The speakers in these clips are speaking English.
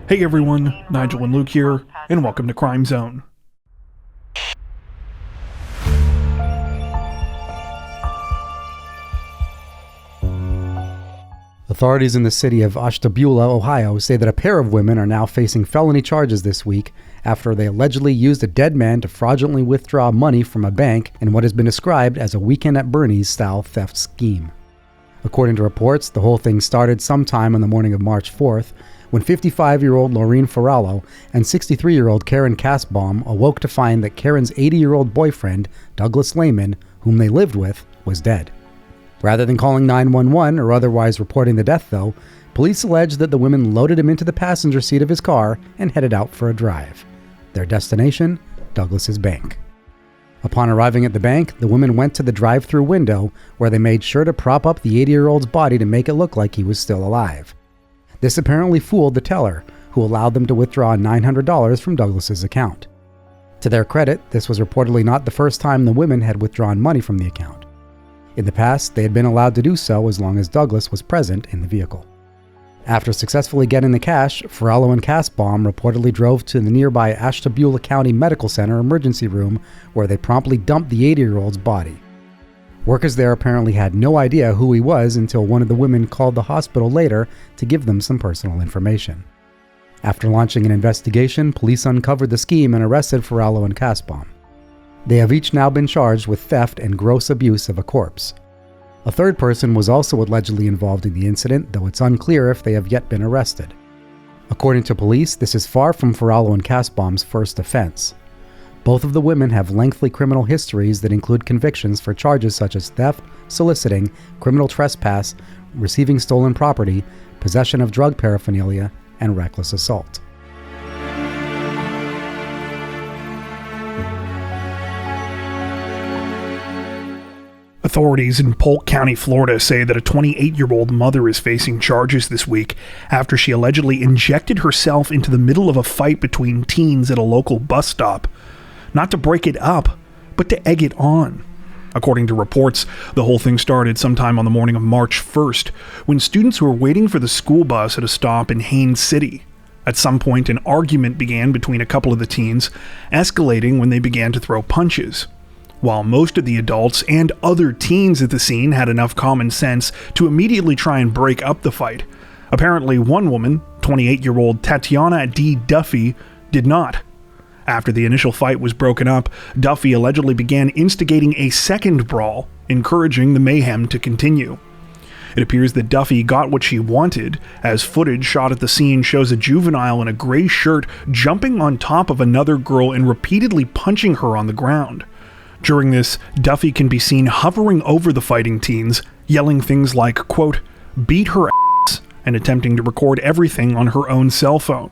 Hey everyone, Nigel and Luke here, and welcome to Crime Zone. Authorities in the city of Ashtabula, Ohio, say that a pair of women are now facing felony charges this week after they allegedly used a dead man to fraudulently withdraw money from a bank in what has been described as a weekend at Bernie's style theft scheme. According to reports, the whole thing started sometime on the morning of March 4th when 55-year-old Laureen Ferrallo and 63-year-old Karen Kasbaum awoke to find that Karen's 80-year-old boyfriend, Douglas Lehman, whom they lived with, was dead. Rather than calling 911 or otherwise reporting the death, though, police alleged that the women loaded him into the passenger seat of his car and headed out for a drive. Their destination? Douglas's bank. Upon arriving at the bank, the women went to the drive-through window where they made sure to prop up the 80-year-old's body to make it look like he was still alive. This apparently fooled the teller, who allowed them to withdraw $900 from Douglas's account. To their credit, this was reportedly not the first time the women had withdrawn money from the account. In the past, they had been allowed to do so as long as Douglas was present in the vehicle. After successfully getting the cash, Ferrallo and Kasbaum reportedly drove to the nearby Ashtabula County Medical Center emergency room where they promptly dumped the 80-year-old's body. Workers there apparently had no idea who he was until one of the women called the hospital later to give them some personal information. After launching an investigation, police uncovered the scheme and arrested Ferrallo and Kasbaum. They have each now been charged with theft and gross abuse of a corpse. A third person was also allegedly involved in the incident, though it's unclear if they have yet been arrested. According to police, this is far from Ferrallo and Kasbaum's first offense. Both of the women have lengthy criminal histories that include convictions for charges such as theft, soliciting, criminal trespass, receiving stolen property, possession of drug paraphernalia, and reckless assault. Authorities in Polk County, Florida say that a 28-year-old mother is facing charges this week after she allegedly injected herself into the middle of a fight between teens at a local bus stop. Not to break it up, but to egg it on. According to reports, the whole thing started sometime on the morning of March 1st, when students were waiting for the school bus at a stop in Haines City. At some point, an argument began between a couple of the teens, escalating when they began to throw punches. While most of the adults and other teens at the scene had enough common sense to immediately try and break up the fight, apparently one woman, 28-year-old Tatiana D. Duffy, did not. After the initial fight was broken up, Duffy allegedly began instigating a second brawl, encouraging the mayhem to continue. It appears that Duffy got what she wanted, as footage shot at the scene shows a juvenile in a gray shirt jumping on top of another girl and repeatedly punching her on the ground. During this, Duffy can be seen hovering over the fighting teens, yelling things like, quote, "beat her ass," and attempting to record everything on her own cell phone.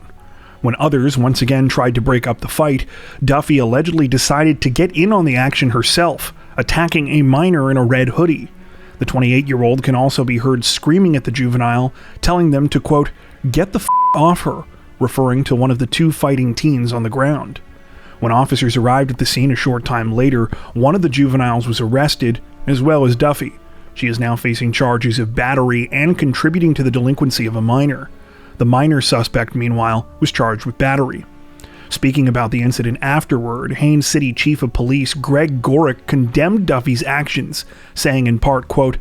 When others once again tried to break up the fight, Duffy allegedly decided to get in on the action herself, attacking a minor in a red hoodie. The 28-year-old can also be heard screaming at the juvenile, telling them to, quote, "get the f*** off her," referring to one of the two fighting teens on the ground. When officers arrived at the scene a short time later, one of the juveniles was arrested, as well as Duffy. She is now facing charges of battery and contributing to the delinquency of a minor. The minor suspect, meanwhile, was charged with battery. Speaking about the incident afterward, Haines City Chief of Police Greg Gorick condemned Duffy's actions, saying in part, quote,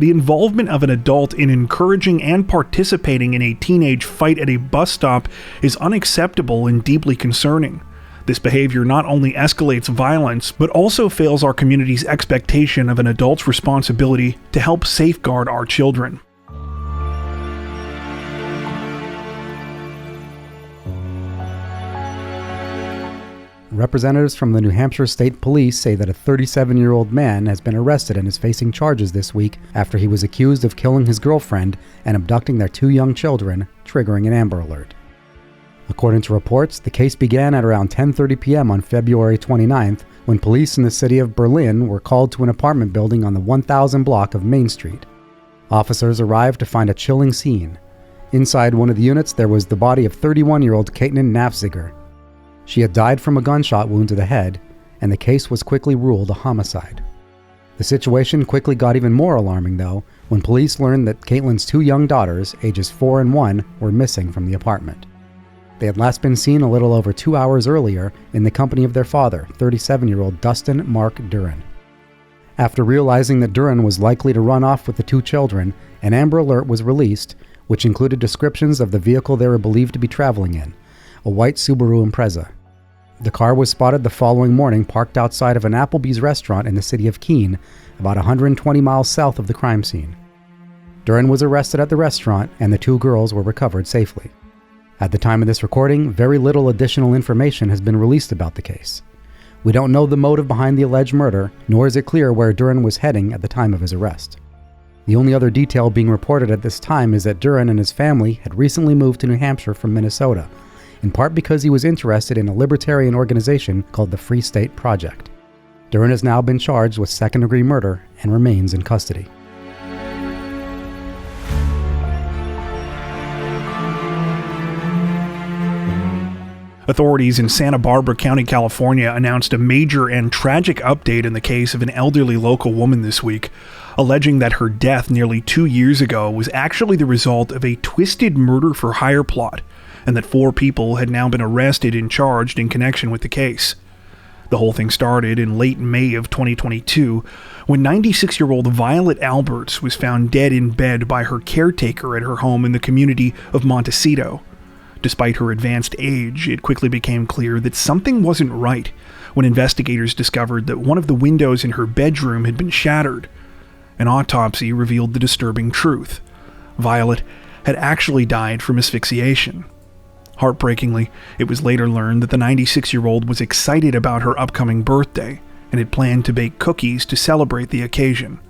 "the involvement of an adult in encouraging and participating in a teenage fight at a bus stop is unacceptable and deeply concerning. This behavior not only escalates violence, but also fails our community's expectation of an adult's responsibility to help safeguard our children." Representatives from the New Hampshire State Police say that a 37-year-old man has been arrested and is facing charges this week after he was accused of killing his girlfriend and abducting their two young children, triggering an Amber Alert. According to reports, the case began at around 10:30 p.m. on February 29th when police in the city of Berlin were called to an apartment building on the 1000 block of Main Street. Officers arrived to find a chilling scene. Inside one of the units, there was the body of 31-year-old Caitlin Nafziger. She had died from a gunshot wound to the head, and the case was quickly ruled a homicide. The situation quickly got even more alarming, though, when police learned that Caitlin's two young daughters, ages 4 and 1, were missing from the apartment. They had last been seen a little over 2 hours earlier in the company of their father, 37-year-old Dustin Mark Duran. After realizing that Duran was likely to run off with the two children, an Amber Alert was released, which included descriptions of the vehicle they were believed to be traveling in, a white Subaru Impreza. The car was spotted the following morning parked outside of an Applebee's restaurant in the city of Keene, about 120 miles south of the crime scene. Duran was arrested at the restaurant, and the two girls were recovered safely. At the time of this recording, very little additional information has been released about the case. We don't know the motive behind the alleged murder, nor is it clear where Duran was heading at the time of his arrest. The only other detail being reported at this time is that Duran and his family had recently moved to New Hampshire from Minnesota, in part because he was interested in a libertarian organization called the Free State Project. Duran has now been charged with second-degree murder and remains in custody. Authorities in Santa Barbara County, California announced a major and tragic update in the case of an elderly local woman this week, alleging that her death nearly 2 years ago was actually the result of a twisted murder-for-hire plot, and that 4 people had now been arrested and charged in connection with the case. The whole thing started in late May of 2022, when 96-year-old Violet Alberts was found dead in bed by her caretaker at her home in the community of Montecito. Despite her advanced age, it quickly became clear that something wasn't right when investigators discovered that one of the windows in her bedroom had been shattered. An autopsy revealed the disturbing truth. Violet had actually died from asphyxiation. Heartbreakingly, it was later learned that the 96-year-old was excited about her upcoming birthday and had planned to bake cookies to celebrate the occasion.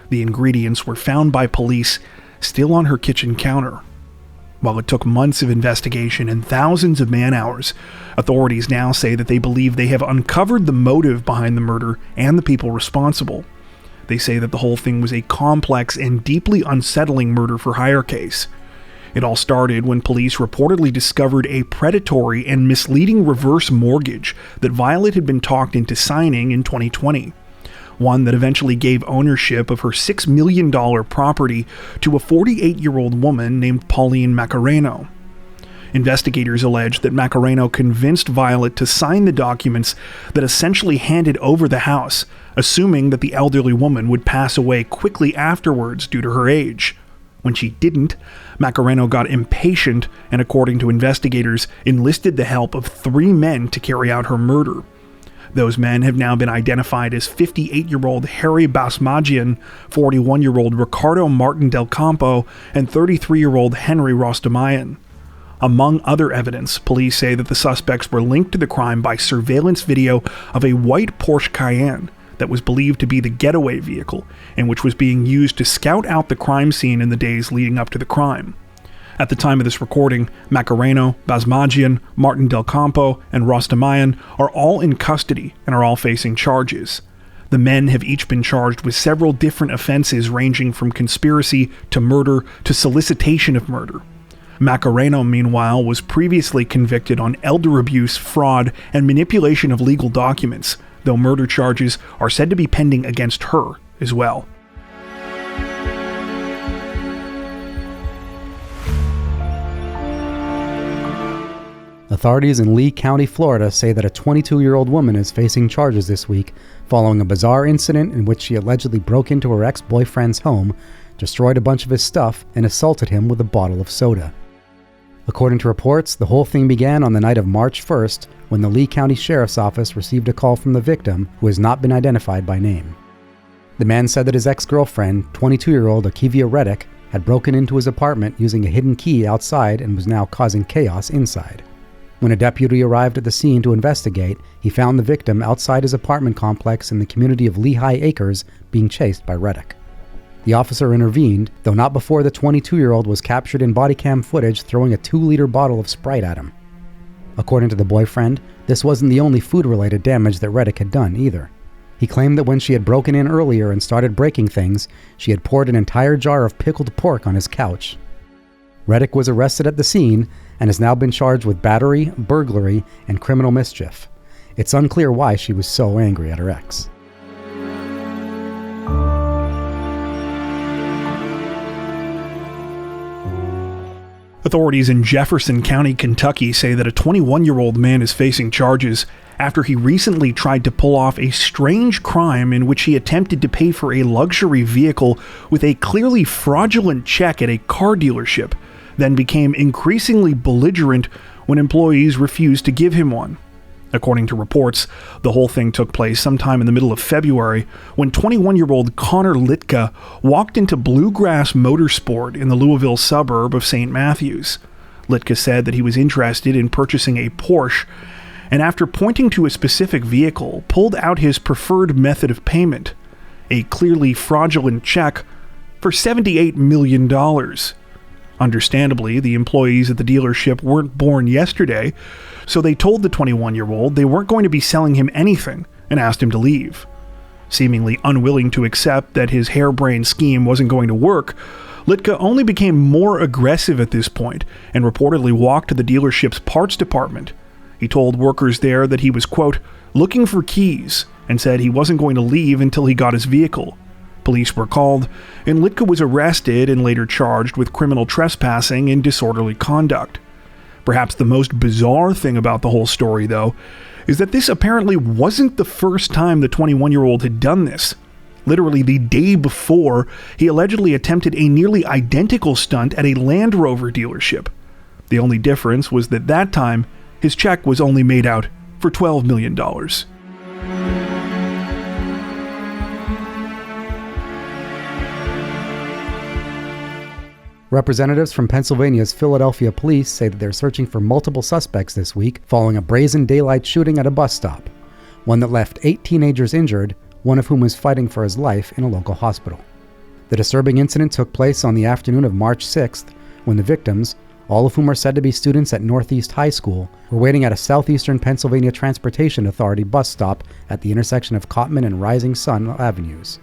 The ingredients were found by police still on her kitchen counter. While it took months of investigation and thousands of man-hours, authorities now say that they believe they have uncovered the motive behind the murder and the people responsible. They say that the whole thing was a complex and deeply unsettling murder-for-hire case. It all started when police reportedly discovered a predatory and misleading reverse mortgage that Violet had been talked into signing in 2020. One that eventually gave ownership of her $6 million property to a 48-year-old woman named Pauline Macareno. Investigators allege that Macareno convinced Violet to sign the documents that essentially handed over the house, assuming that the elderly woman would pass away quickly afterwards due to her age. When she didn't, Macareno got impatient and, according to investigators, enlisted the help of 3 men to carry out her murder. Those men have now been identified as 58-year-old Harry Basmagian, 41-year-old Ricardo Martin Del Campo, and 33-year-old Henry Rostamayan. Among other evidence, police say that the suspects were linked to the crime by surveillance video of a white Porsche Cayenne that was believed to be the getaway vehicle and which was being used to scout out the crime scene in the days leading up to the crime. At the time of this recording, Macareno, Basmagian, Martin Del Campo, and Rostamayan are all in custody and are all facing charges. The men have each been charged with several different offenses ranging from conspiracy to murder to solicitation of murder. Macareno, meanwhile, was previously convicted on elder abuse, fraud, and manipulation of legal documents, though murder charges are said to be pending against her as well. Authorities in Lee County, Florida say that a 22-year-old woman is facing charges this week following a bizarre incident in which she allegedly broke into her ex-boyfriend's home, destroyed a bunch of his stuff, and assaulted him with a bottle of soda. According to reports, the whole thing began on the night of March 1st when the Lee County Sheriff's Office received a call from the victim, who has not been identified by name. The man said that his ex-girlfriend, 22-year-old Akivia Reddick, had broken into his apartment using a hidden key outside and was now causing chaos inside. When a deputy arrived at the scene to investigate, he found the victim outside his apartment complex in the community of Lehigh Acres being chased by Reddick. The officer intervened, though not before the 22-year-old was captured in body cam footage throwing a 2-liter bottle of Sprite at him. According to the boyfriend, this wasn't the only food-related damage that Reddick had done either. He claimed that when she had broken in earlier and started breaking things, she had poured an entire jar of pickled pork on his couch. Reddick was arrested at the scene and has now been charged with battery, burglary, and criminal mischief. It's unclear why she was so angry at her ex. Authorities in Jefferson County, Kentucky say that a 21-year-old man is facing charges after he recently tried to pull off a strange crime in which he attempted to pay for a luxury vehicle with a clearly fraudulent check at a car dealership, then became increasingly belligerent when employees refused to give him one. According to reports, the whole thing took place sometime in the middle of February when 21-year-old Connor Litka walked into Bluegrass Motorsport in the Louisville suburb of St. Matthews. Litka said that he was interested in purchasing a Porsche, and after pointing to a specific vehicle, pulled out his preferred method of payment, a clearly fraudulent check for $78 million. Understandably, the employees at the dealership weren't born yesterday, so they told the 21-year-old they weren't going to be selling him anything and asked him to leave. Seemingly unwilling to accept that his harebrained scheme wasn't going to work, Litka only became more aggressive at this point and reportedly walked to the dealership's parts department. He told workers there that he was, quote, looking for keys, and said he wasn't going to leave until he got his vehicle. Police were called, and Litka was arrested and later charged with criminal trespassing and disorderly conduct. Perhaps the most bizarre thing about the whole story, though, is that this apparently wasn't the first time the 21-year-old had done this. Literally the day before, he allegedly attempted a nearly identical stunt at a Land Rover dealership. The only difference was that time, his check was only made out for $12 million. Representatives from Pennsylvania's Philadelphia police say that they're searching for multiple suspects this week following a brazen daylight shooting at a bus stop, one that left 8 teenagers injured, one of whom was fighting for his life in a local hospital. The disturbing incident took place on the afternoon of March 6th, when the victims, all of whom are said to be students at Northeast High School, were waiting at a Southeastern Pennsylvania Transportation Authority bus stop at the intersection of Cottman and Rising Sun Avenues.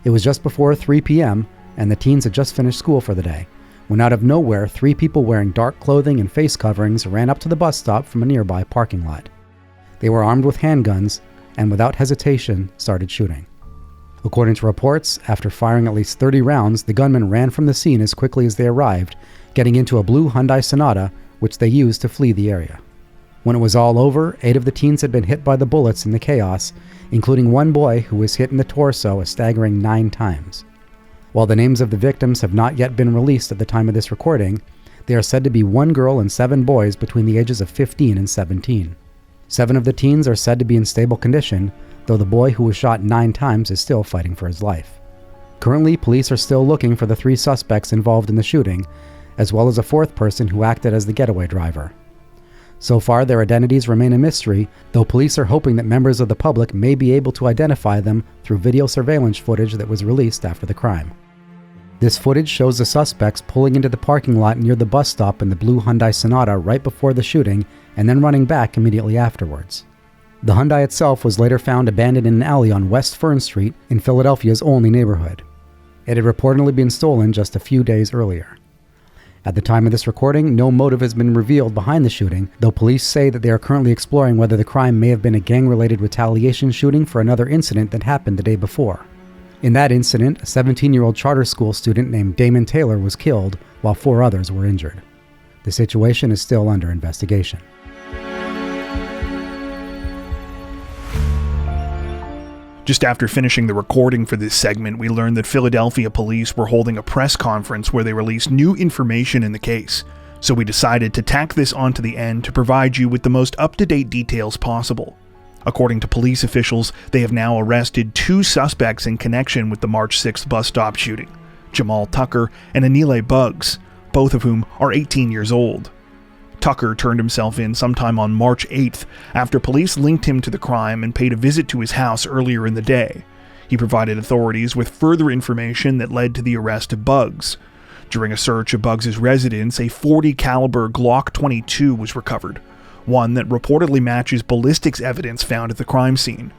It was just before 3 p.m., and the teens had just finished school for the day, when out of nowhere 3 people wearing dark clothing and face coverings ran up to the bus stop from a nearby parking lot. They were armed with handguns and without hesitation started shooting. According to reports, after firing at least 30 rounds, the gunmen ran from the scene as quickly as they arrived, getting into a blue Hyundai Sonata, which they used to flee the area. When it was all over, 8 of the teens had been hit by the bullets in the chaos, including one boy who was hit in the torso a staggering 9 times. While the names of the victims have not yet been released at the time of this recording, they are said to be 1 girl and 7 boys between the ages of 15 and 17. 7 of the teens are said to be in stable condition, though the boy who was shot 9 times is still fighting for his life. Currently, police are still looking for the 3 suspects involved in the shooting, as well as a 4th person who acted as the getaway driver. So far, their identities remain a mystery, though police are hoping that members of the public may be able to identify them through video surveillance footage that was released after the crime. This footage shows the suspects pulling into the parking lot near the bus stop in the blue Hyundai Sonata right before the shooting and then running back immediately afterwards. The Hyundai itself was later found abandoned in an alley on West Fern Street in Philadelphia's Olney neighborhood. It had reportedly been stolen just a few days earlier. At the time of this recording, no motive has been revealed behind the shooting, though police say that they are currently exploring whether the crime may have been a gang-related retaliation shooting for another incident that happened the day before. In that incident, a 17-year-old charter school student named Damon Taylor was killed, while 4 others were injured. The situation is still under investigation. Just after finishing the recording for this segment, we learned that Philadelphia police were holding a press conference where they released new information in the case, so we decided to tack this onto the end to provide you with the most up-to-date details possible. According to police officials, they have now arrested 2 suspects in connection with the March 6th bus stop shooting, Jamal Tucker and Anile Buggs, both of whom are 18 years old. Tucker turned himself in sometime on March 8th after police linked him to the crime and paid a visit to his house earlier in the day. He provided authorities with further information that led to the arrest of Buggs. During a search of Buggs' residence, a .40 caliber Glock 22 was recovered, one that reportedly matches ballistics evidence found at the crime scene.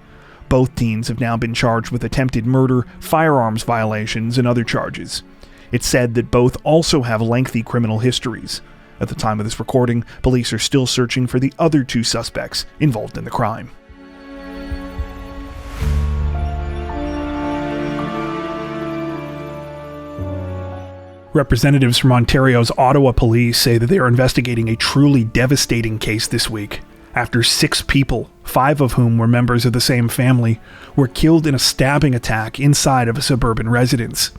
Both teens have now been charged with attempted murder, firearms violations, and other charges. It's said that both also have lengthy criminal histories. At the time of this recording, police are still searching for the other 2 suspects involved in the crime. Representatives from Ontario's Ottawa police say that they are investigating a truly devastating case this week, after 6 people, 5 of whom were members of the same family, were killed in a stabbing attack inside of a suburban residence.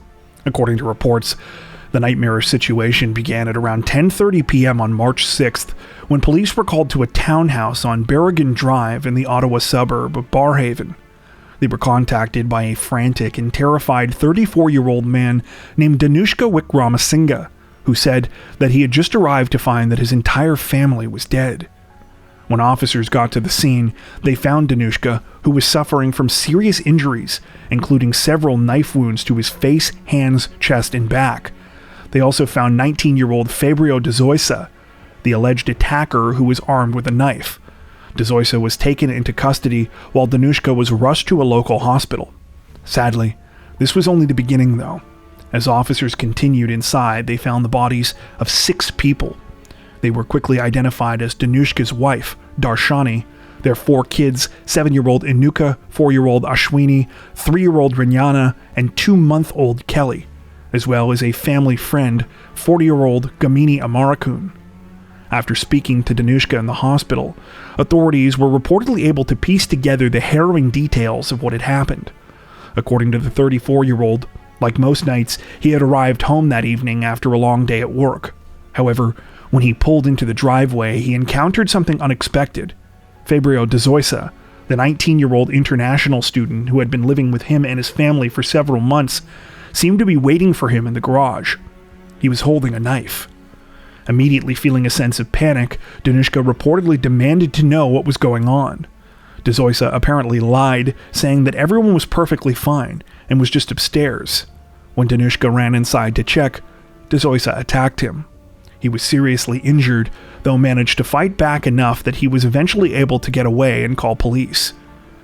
According to reports, the nightmarish situation began at around 10:30 p.m. on March 6th, when police were called to a townhouse on Barrhaven Drive in the Ottawa suburb of Barrhaven. They were contacted by a frantic and terrified 34-year-old man named Danushka Wickramasinghe, who said that he had just arrived to find that his entire family was dead. When officers got to the scene, they found Danushka, who was suffering from serious injuries, including several knife wounds to his face, hands, chest, and back. They also found 19-year-old Fabio De Zoysa, the alleged attacker who was armed with a knife. De Zoysa was taken into custody while Danushka was rushed to a local hospital. Sadly, this was only the beginning though. As officers continued inside, they found the bodies of 6 people. They were quickly identified as Danushka's wife, Darshani, their 4 kids, 7-year-old Inuka, 4-year-old Ashwini, 3-year-old Rinyana, and 2-month-old Kelly, as well as a family friend, 40-year-old Gamini Amarakun. After speaking to Danushka in the hospital, authorities were reportedly able to piece together the harrowing details of what had happened. According to the 34-year-old, like most nights, he had arrived home that evening after a long day at work. However, when he pulled into the driveway, he encountered something unexpected. Fabio De Zoysa, the 19-year-old international student who had been living with him and his family for several months, seemed to be waiting for him in the garage. He was holding a knife. Immediately feeling a sense of panic, Danushka reportedly demanded to know what was going on. De Zoysa apparently lied, saying that everyone was perfectly fine and was just upstairs. When Danushka ran inside to check, De Zoysa attacked him. He was seriously injured, though managed to fight back enough that he was eventually able to get away and call police.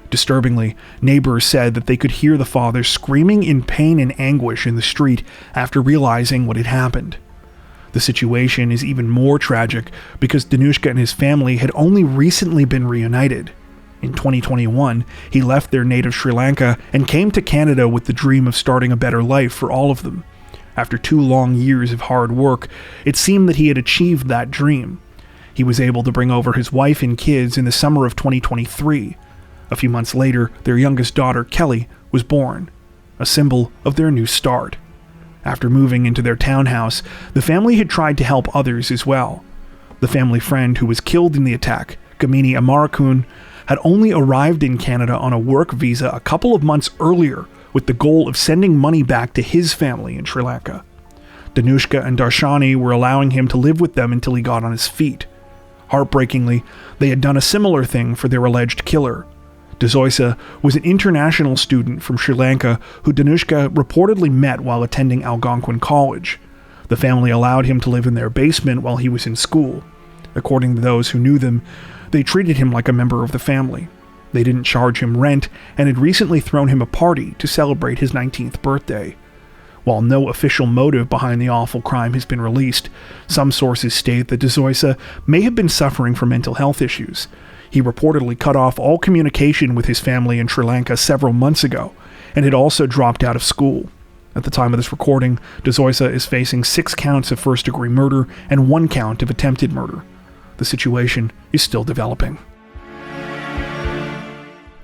Disturbingly, neighbors said that they could hear the father screaming in pain and anguish in the street after realizing what had happened. The situation is even more tragic because Danushka and his family had only recently been reunited. In 2021, he left their native Sri Lanka and came to Canada with the dream of starting a better life for all of them. After 2 long years of hard work, it seemed that he had achieved that dream. He was able to bring over his wife and kids in the summer of 2023. A few months later, their youngest daughter, Kelly, was born, a symbol of their new start. After moving into their townhouse, the family had tried to help others as well. The family friend who was killed in the attack, Gamini Amarakun, had only arrived in Canada on a work visa a couple of months earlier with the goal of sending money back to his family in Sri Lanka. Danushka and Darshani were allowing him to live with them until he got on his feet. Heartbreakingly, they had done a similar thing for their alleged killer. De Zoysa was an international student from Sri Lanka who Danushka reportedly met while attending Algonquin College. The family allowed him to live in their basement while he was in school. According to those who knew them, they treated him like a member of the family. They didn't charge him rent and had recently thrown him a party to celebrate his 19th birthday. While no official motive behind the awful crime has been released, some sources state that De Zoysa may have been suffering from mental health issues. He reportedly cut off all communication with his family in Sri Lanka several months ago, and had also dropped out of school. At the time of this recording, De Zoysa is facing 6 counts of first-degree murder and 1 count of attempted murder. The situation is still developing.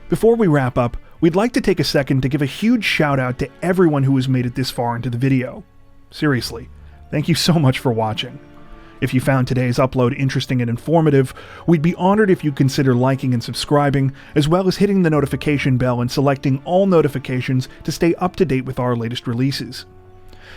Before we wrap up, we'd like to take a second to give a huge shout out to everyone who has made it this far into the video. Seriously, thank you so much for watching. If you found today's upload interesting and informative, we'd be honored if you'd consider liking and subscribing, as well as hitting the notification bell and selecting all notifications to stay up to date with our latest releases.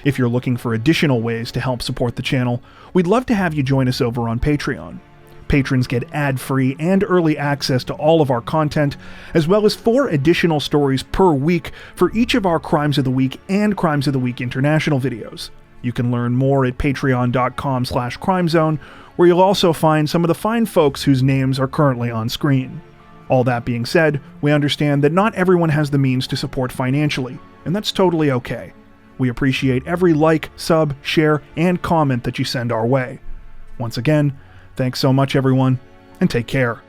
If you're looking for additional ways to help support the channel, we'd love to have you join us over on Patreon. Patrons get ad-free and early access to all of our content, as well as 4 additional stories per week for each of our Crimes of the Week and Crimes of the Week International videos. You can learn more at patreon.com/crimezone, where you'll also find some of the fine folks whose names are currently on screen. All that being said, we understand that not everyone has the means to support financially, and that's totally okay. We appreciate every like, sub, share, and comment that you send our way. Once again, thanks so much everyone, and take care.